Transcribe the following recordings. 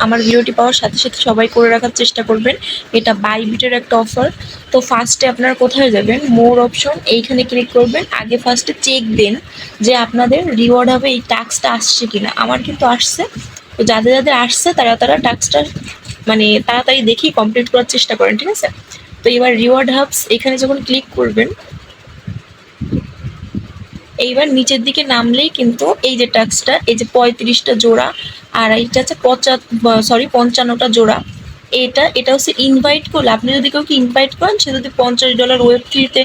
আমার ভিডিওটি পাওয়ার সাথে সাথে সবাই করে রাখার চেষ্টা করবেন। এটা বাইবিটের একটা অফার। তো ফার্স্টে আপনারা কোথায় যাবেন, মোর অপশন, এইখানে ক্লিক করবেন। আগে ফার্স্টে চেক দেন যে আপনাদের রিওয়ার্ড হবে এই টাস্কটা আসছে কিনা। আমার কিন্তু আসছে। তো যাদের যাদের আসছে তারা তারা টাস্কটা মানে তাড়াতাড়ি দেখি কমপ্লিট করার চেষ্টা করেন, ঠিক আছে। তো এবার রিওয়ার্ড হাবস এখানে যখন ক্লিক করবেন, এইবার নিচের দিকে নামলেই কিন্তু এই যে টাস্কটা, এই যে 35টা জোড়া আর এইটা হচ্ছে 55টা জোড়া। এটা হচ্ছে ইনভাইট করলে, আপনি যদি কাউকে ইনভাইট করেন, সে যদি $50 ওয়েব থ্রিতে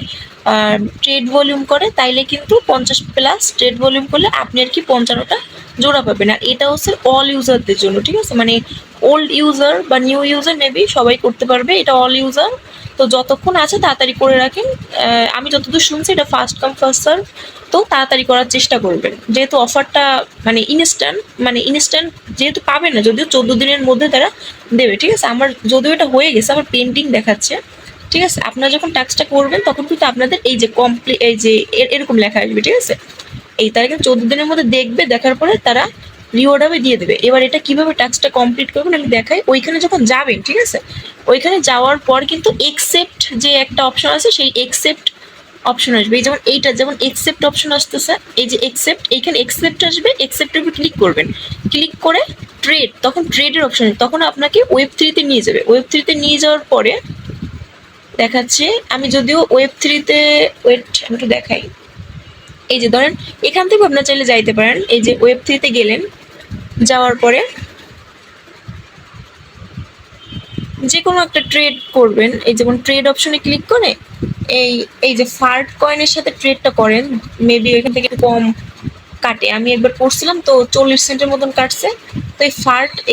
ট্রেড ভলিউম করে, তাইলে কিন্তু 50+ ট্রেড ভলিউম করলে আপনি আর কি 55টা জোড়া পাবেন। আর এটা হচ্ছে অল ইউজারদের জন্য, ঠিক আছে, মানে ওল্ড ইউজার বা নিউ ইউজার মেবি সবাই করতে পারবে, এটা অল ইউজার। তো যতক্ষণ আছে তাড়াতাড়ি করে রাখেন। আমি যতদূর শুনছি এটা ফার্স্ট কাম ফার্স্ট সার্ভ, তো তাড়াতাড়ি করার চেষ্টা করবেন, যেহেতু অফারটা মানে ইনস্ট্যান্ট যেহেতু পাবেন না, যদিও 14 দিনের মধ্যে তারা দেবে, ঠিক আছে। আমার যদিও এটা হয়ে গেছে, আমার পেন্টিং দেখাচ্ছে, ঠিক আছে। আপনারা যখন টাস্কটা করবেন তখন কিন্তু আপনাদের এই যে কমপ্লিট, এই যে এরকম লেখা আসবে, ঠিক আছে। এই তারা কিন্তু 14 দিনের মধ্যে দেখবে, দেখার পরে তারা রিওয়ার্ড হবে দিয়ে দেবে। এবার এটা কিভাবে টাস্কটা কমপ্লিট করবেন আমি দেখাই। ওইখানে যখন যাবেন, ঠিক আছে, ওইখানে যাওয়ার পর কিন্তু একসেপ্ট যে একটা অপশন আছে, সেই একসেপ্ট অপশন আসবে। এই যেমন এইটা যেমন একসেপ্ট অপশন আসতেছে, এই যে একসেপ্ট, এইখানে একসেপ্ট আসবে, একসেপ্টের উপর ক্লিক করবেন। ক্লিক করে ট্রেড, তখন ট্রেডের অপশন, তখন আপনাকে ওয়েব থ্রিতে নিয়ে যাবে। ওয়েব থ্রিতে নিয়ে যাওয়ার পরে দেখাচ্ছে, আমি যদিও ওয়েব থ্রিতে, ওয়েট আমি একটু দেখাই। এই যে ধরেন এখান থেকে আপনার চাইলে যাইতে পারেন। এই যে ওয়েব থ্রিতে গেলেন, যাওয়ার পরে যে কোনো একটা ট্রেড করবেন। এই যেমন ট্রেড অপশনে ক্লিক করে এই এই যে ফার্ট কয়েনের সাথে ট্রেডটা করেন, মেবি এখান থেকে কম কাটে। আমি একবার করছিলাম তো 40 সেন্টের মতন কাটছে। তো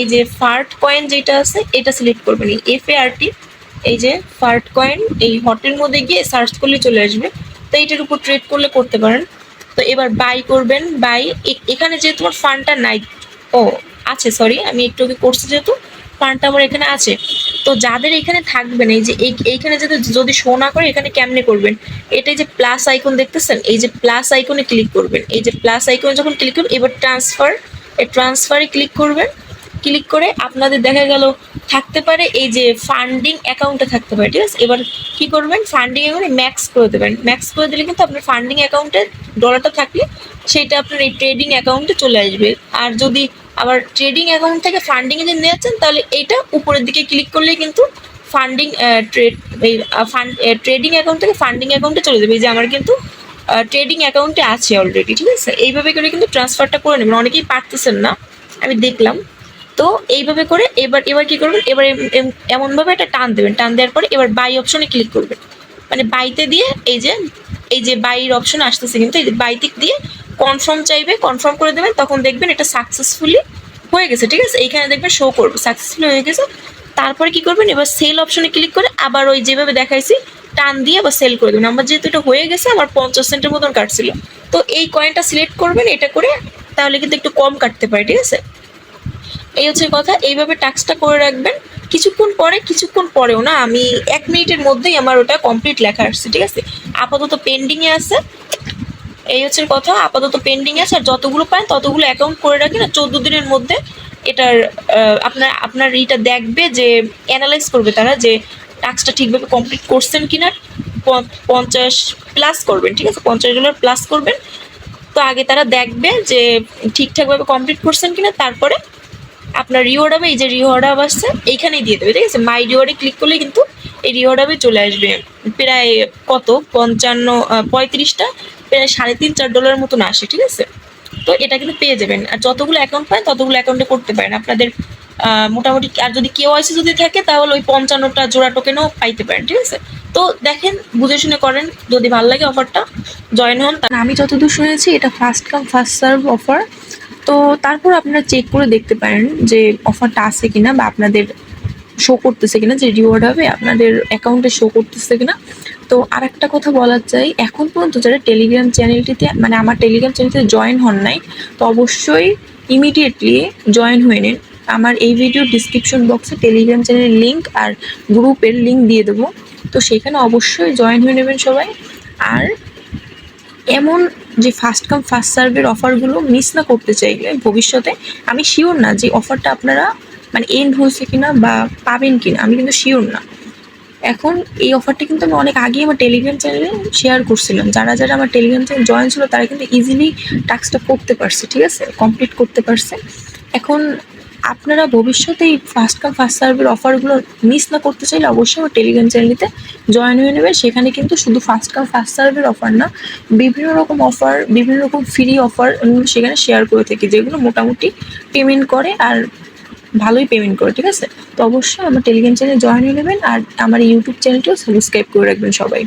এই যে ফার্ট কয়েন যেটা আছে এটা সিলেক্ট করবেন, এই FART, এই যে ফার্ট কয়েন, এই হটের মধ্যে গিয়ে সার্চ করলে চলে আসবে। তো এইটার উপর ট্রেড করলে করতে পারেন। তো এবার বাই করবেন, বাই। এখানে যেহেতু তোমার ফান্ডটা নাই, ও আছে, সরি, আমি একটু আগে করছি যেহেতু ফান্ডটা আমার এখানে আছে। তো যাদের এখানে থাকবেন, এই যে এইখানে যদি শো না করে, এখানে কেমনে করবেন, এটা যে প্লাস আইকন দেখতেছেন, এই যে প্লাস আইকনে ক্লিক করবেন। এই যে প্লাস আইকনে যখন ক্লিক করবেন, এবার ট্রান্সফারে ক্লিক করবেন। ক্লিক করে আপনাদের দেখা গেল থাকতে পারে এই যে ফান্ডিং অ্যাকাউন্টে থাকতে পারে, ঠিক আছে। এবার কি করবেন, ফান্ডিং অ্যাকাউন্টে ম্যাক্স করে দেবেন। ম্যাক্স করে দিলে কিন্তু আপনার ফান্ডিং অ্যাকাউন্টে ডলারটা থাকলে সেইটা আপনার এই ট্রেডিং অ্যাকাউন্টে চলে আসবে। আর যদি আবার ট্রেডিং অ্যাকাউন্ট থেকে ফান্ডিং এ যদি নিয়েছেন, তাহলে এইটা উপরের দিকে ক্লিক করলেই কিন্তু ফান্ডিং ট্রেডিং অ্যাকাউন্ট থেকে ফান্ডিং অ্যাকাউন্টে চলে যাবে। এই যে আমার কিন্তু ট্রেডিং অ্যাকাউন্টে আছে অলরেডি, ঠিক আছে। এইভাবে করে কিন্তু ট্রান্সফারটা করে নেবেন, অনেকেই পারতেছেন না, আমি দেখলাম। তো এইভাবে করে এবার এবার কি করবেন, এবার এমনভাবে একটা টান দেবেন। টান দেওয়ার পরে এবার বাই অপশনে ক্লিক করবেন, মানে বাইতে দিয়ে এই যে বাইয়ের অপশন আসতেছে, কিন্তু এই যে বাইতে দিয়ে কনফার্ম চাইবে, কনফার্ম করে দেবেন। তখন দেখবেন এটা সাকসেসফুলি হয়ে গেছে, ঠিক আছে। এইখানে দেখবেন শো করবে সাকসেসফুলি হয়ে গেছে। তারপরে কি করবেন, এবার সেল অপশনে ক্লিক করে আবার ওই যেভাবে দেখাইছি টান দিয়ে আবার সেল করে দেবেন। আমার যেহেতু এটা হয়ে গেছে, আমার 50 সেন্টের মতন কাটছিল, তো এই কয়েনটা সিলেক্ট করবেন, এটা করে তাহলে কিন্তু একটু কম কাটতে পারে, ঠিক আছে। এই হচ্ছে কথা, এইভাবে টাস্কটা করে রাখবেন। কিছুক্ষণ পরেও না, আমি 1 মিনিটের মধ্যেই আমার ওটা কমপ্লিট লেখা আসছে, ঠিক আছে। আপাতত পেন্ডিংয়ে আছে, এই হচ্ছে কথা, আপাতত পেন্ডিং আছে। আর যতগুলো পান ততগুলো অ্যাকাউন্ট করে রাখেন, আর 14 দিনের মধ্যে এটার আপনার এইটা দেখবে, যে অ্যানালাইজ করবে তারা যে টাস্কটা ঠিকভাবে কমপ্লিট করছেন কিনা। 50+ করবেন, ঠিক আছে, $50 প্লাস করবেন। তো আগে তারা দেখবে যে ঠিকঠাকভাবে কমপ্লিট করছেন কিনা, তারপরে আপনার রিওয়ার্ড হবে। এই যে রিওয়ার্ড হাব আসছে এইখানেই দিয়ে দেবে, ঠিক আছে। মাই রিওয়ার্ডে ক্লিক করলে কিন্তু এই রিওয়ার্ড হাবে চলে আসবে। প্রায় কত 35টা, প্রায় $3.5-4 মতন আসে, ঠিক আছে। তো এটা কিন্তু পেয়ে যাবেন। আর যতগুলো অ্যাকাউন্ট পান ততগুলো অ্যাকাউন্টে করতে পারেন আপনাদের মোটামুটি। আর যদি KYC যদি থাকে, তাহলে ওই 55টা জোড়া টোকেনও পাইতে পারেন, ঠিক আছে। তো দেখেন, বুঝে শুনে করেন, যদি ভালো লাগে অফারটা জয়েন হন। আমি যতদূর শুনেছি এটা first come first serve offer. তো তারপর আপনারা চেক করে দেখতে পারেন যে অফারটা আছে কিনা, বা আপনাদের শো করতেছে কিনা, যে রিওয়ার্ড হবে আপনাদের অ্যাকাউন্টে শো করতেছে কিনা। তো আর একটা কথা বলার চাই, এখন পর্যন্ত যারা টেলিগ্রাম চ্যানেলটিতে, মানে আমার টেলিগ্রাম চ্যানেলটিতে জয়েন হন নাই, তো অবশ্যই ইমিডিয়েটলি জয়েন হয়ে নিন। আমার এই ভিডিও ডিসক্রিপশন বক্সে টেলিগ্রাম চ্যানেলের লিঙ্ক আর গ্রুপের লিঙ্ক দিয়ে দেবো, তো সেখানে অবশ্যই জয়েন হয়ে নেবেন সবাই। আর এমন যে ফার্স্ট কাম ফার্স্ট সার্ভের অফারগুলো মিস না করতে চাইলে ভবিষ্যতে, আমি শিওর না যে অফারটা আপনারা মানে এন্ড হয়েছে কিনা বা পাবেন কিনা আমি কিন্তু শিওর না। এখন এই অফারটা কিন্তু আমি অনেক আগেই আমার টেলিগ্রাম চ্যানেলে শেয়ার করছিলাম। যারা যারা আমার টেলিগ্রাম চ্যানেল জয়েন ছিল তারা কিন্তু ইজিলি টাস্কটা করতে পারছে, ঠিক আছে, কমপ্লিট করতে পারছে। এখন আপনারা ভবিষ্যতে এই ফার্স্ট কাম ফার্স্ট সার্ভের অফারগুলো মিস না করতে চাইলে অবশ্যই আমার টেলিগ্রাম চ্যানেলটিতে জয়েন হয়ে নেবেন। সেখানে কিন্তু শুধু ফার্স্ট কাম ফার্স্ট সার্ভের অফার না, বিভিন্ন রকম অফার, বিভিন্ন রকম ফ্রি অফার সেখানে শেয়ার করে থাকি, যেগুলো মোটামুটি পেমেন্ট করে আর ভালোই পেমেন্ট করে, ঠিক আছে। তো অবশ্যই আমার টেলিগ্রাম চ্যানেলে জয়েন হয়ে নেবেন আর আমার ইউটিউব চ্যানেলটিও সাবস্ক্রাইব করে রাখবেন সবাই।